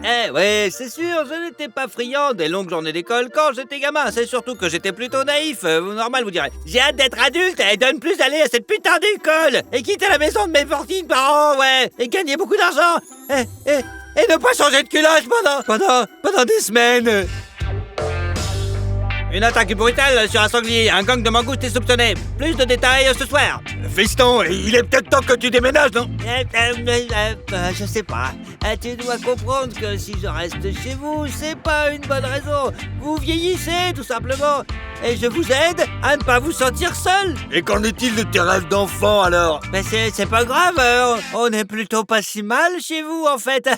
Eh ouais, c'est sûr, je n'étais pas friand des longues journées d'école quand j'étais gamin. C'est surtout que j'étais plutôt naïf. Normal, vous direz. J'ai hâte d'être adulte et de ne plus aller à cette putain d'école. Et quitter la maison de mes fortines parents, ouais. Et gagner beaucoup d'argent. Et ne pas changer de culotte pendant des semaines. Une attaque brutale sur un sanglier. Un gang de mangoustes est soupçonné. Plus de détails ce soir. Fiston, il est peut-être temps que tu déménages, non? Je sais pas. Tu dois comprendre que si je reste chez vous, c'est pas une bonne raison. Vous vieillissez, tout simplement. Et je vous aide à ne pas vous sentir seul. Et qu'en est-il de tes rêves d'enfant, alors? Mais c'est pas grave, on est plutôt pas si mal chez vous, en fait.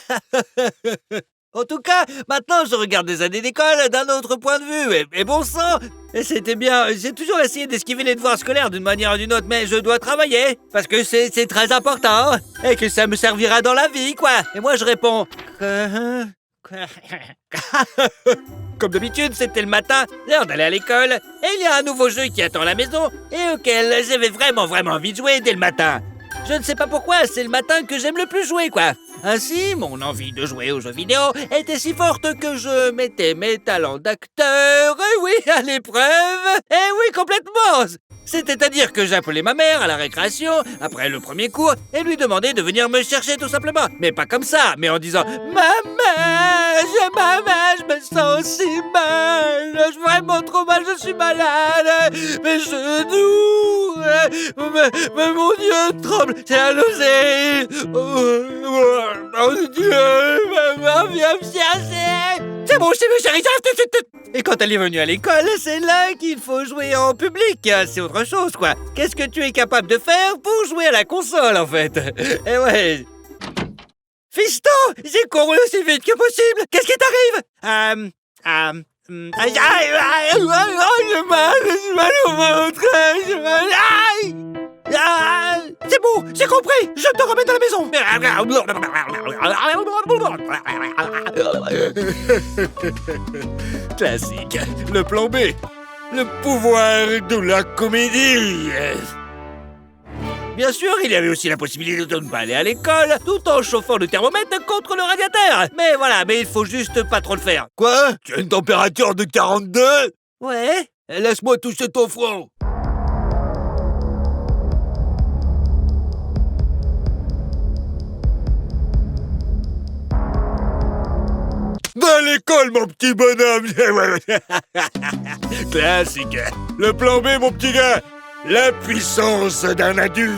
En tout cas, maintenant, je regarde des années d'école d'un autre point de vue. Et bon sang, c'était bien. J'ai toujours essayé d'esquiver les devoirs scolaires d'une manière ou d'une autre, mais je dois travailler, parce que c'est très important, et que ça me servira dans la vie, quoi. Et moi, je réponds... Comme d'habitude, c'était le matin, l'heure d'aller à l'école, et il y a un nouveau jeu qui attend à la maison, et auquel j'avais vraiment envie de jouer dès le matin. Je ne sais pas pourquoi, c'est le matin que j'aime le plus jouer, quoi. Ainsi, mon envie de jouer aux jeux vidéo était si forte que je mettais mes talents d'acteur, et oui, à l'épreuve. Et oui, complètement. C'est-à-dire que j'appelais ma mère à la récréation, après le premier cours, et lui demandais de venir me chercher tout simplement. Mais pas comme ça, mais en disant « Maman, je me sens si mal, vraiment trop mal, je suis malade, mes genoux, mais mon Dieu, tremble, j'ai la nausée, mon Dieu, maman, viens me chercher. C'est bon, chérie, j'arrive tout de suite. » Et quand elle est venue à l'école, c'est là qu'il faut jouer en public. C'est autre chose, quoi. Qu'est-ce que tu es capable de faire pour jouer à la console, en fait? Et ouais. Fiston, j'ai couru aussi vite que possible. Qu'est-ce qui t'arrive? J'ai mal au ventre. J'ai mal. C'est bon, j'ai compris. Je te remets dans la maison. Classique. Le plan B. Le pouvoir de la comédie. Bien sûr, il y avait aussi la possibilité de ne pas aller à l'école, tout en chauffant le thermomètre contre le radiateur. Mais voilà, il faut juste pas trop le faire. Quoi? Tu as une température de 42? Ouais. Laisse-moi toucher ton front. Va à l'école, mon petit bonhomme. Classique. Le plan B, mon petit gars. La puissance d'un adulte.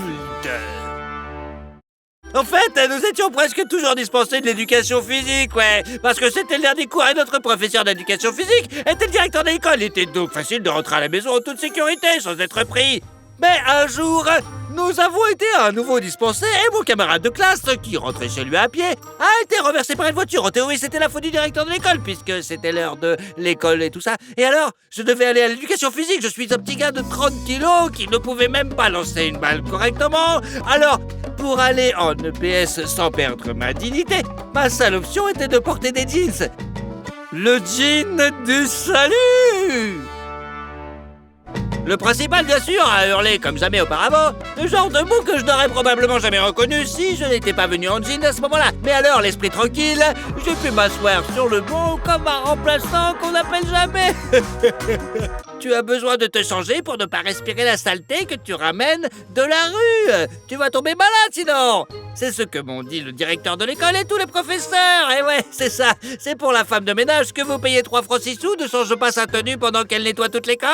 En fait, nous étions presque toujours dispensés de l'éducation physique, ouais. Parce que c'était le dernier cours et notre professeur d'éducation physique était le directeur de l'école. Il était donc facile de rentrer à la maison en toute sécurité, sans être pris. Mais un jour, nous avons été à nouveau dispensés et mon camarade de classe, qui rentrait chez lui à pied, a été renversé par une voiture. En théorie, c'était la faute du directeur de l'école, puisque c'était l'heure de l'école et tout ça. Et alors, je devais aller à l'éducation physique. Je suis un petit gars de 30 kilos qui ne pouvait même pas lancer une balle correctement. Alors, pour aller en EPS sans perdre ma dignité, ma seule option était de porter des jeans. Le jean du salut! Le principal, bien sûr, a hurlé comme jamais auparavant, le genre de mot que je n'aurais probablement jamais reconnu si je n'étais pas venu en jean à ce moment-là. Mais alors, l'esprit tranquille, j'ai pu m'asseoir sur le banc comme un remplaçant qu'on n'appelle jamais. Tu as besoin de te changer pour ne pas respirer la saleté que tu ramènes de la rue. Tu vas tomber malade sinon. C'est ce que m'ont dit le directeur de l'école et tous les professeurs. Et ouais, c'est ça. C'est pour la femme de ménage que vous payez 3 francs 6 sous de changer pas sa tenue pendant qu'elle nettoie toute l'école.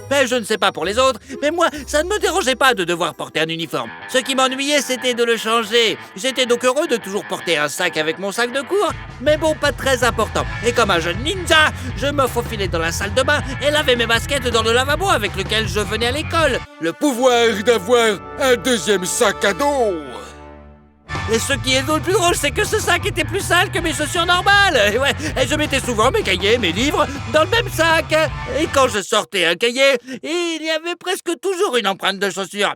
Mais je ne sais pas pour les autres, mais moi, ça ne me dérangeait pas de devoir porter un uniforme. Ce qui m'ennuyait, c'était de le changer. J'étais donc heureux de toujours porter un sac avec mon sac de cours, mais bon, pas très important. Et comme un jeune ninja, je me faufilais dans la salle de bain et lavais mes baskets dans le lavabo avec lequel je venais à l'école. Le pouvoir d'avoir un deuxième sac à dos. Et ce qui est le plus drôle, c'est que ce sac était plus sale que mes chaussures normales. Et ouais, et je mettais souvent mes cahiers, mes livres dans le même sac. Et quand je sortais un cahier, il y avait presque toujours une empreinte de chaussure.